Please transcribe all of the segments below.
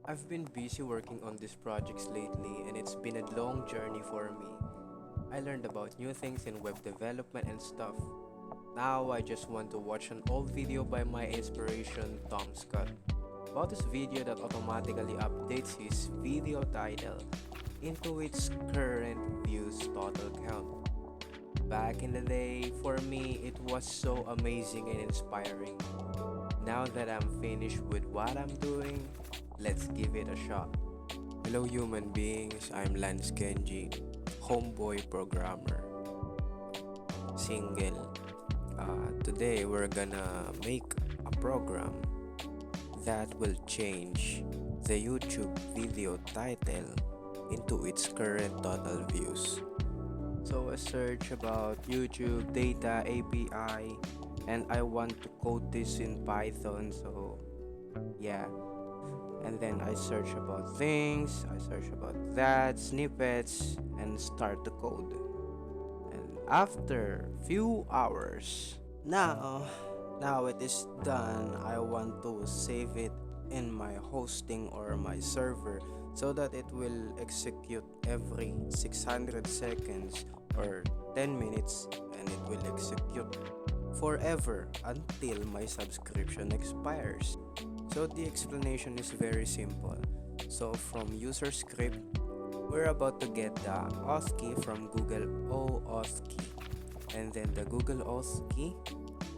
I've been busy working on these projects lately and it's been a long journey for me. I learned about new things in web development and stuff. Now I just want to watch an old video by my inspiration Tom Scott about this video that automatically updates his video title into its current views total count. Back in the day, for me, it was so amazing and inspiring. Now that I'm finished with what I'm doing, let's give it a shot. Hello, human beings. I'm Lance Kenji, homeboy programmer, single. Today, we're gonna make a program that will change the YouTube video title into its current total views. So, a search about YouTube data API, and I want to code this in Python. So, yeah, and then I search about things, I search about that, snippets, and start the code. And after few hours, now it is done. I want to save it in my hosting or my server so that it will execute every 600 seconds or 10 minutes, and it will execute forever until my subscription expires. So the explanation is very simple. So from user script, we're about to get the auth key from Google OAuth key. And then the Google auth key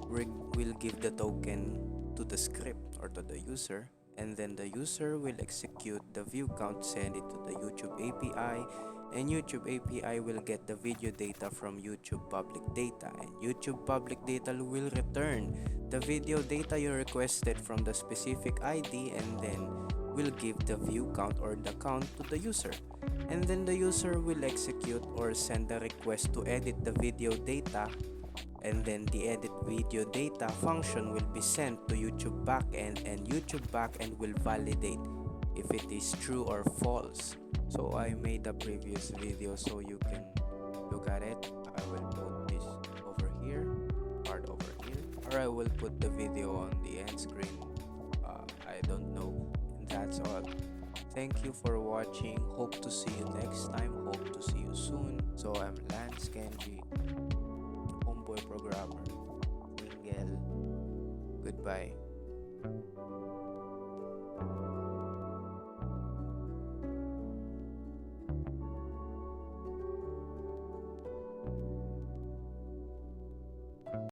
will give the token to the script or to the user. And then the user will execute the view count, send it to the YouTube API, and YouTube API will get the video data from YouTube public data, and YouTube public data will return the video data you requested from the specific ID, and then will give the view count or the count to the user. And then the user will execute or send a request to edit the video data, and then the edit video data function will be sent to YouTube backend, and YouTube backend will validate if it is true or false. So I made a previous video so you can look at it. I will put this over here, part over here, or I will put the video on the end screen. I don't know. And that's all. Thank you for watching. Hope to see you next time. Hope to see you soon. So I'm Lance Kenji, homeboy programmer, single. Goodbye.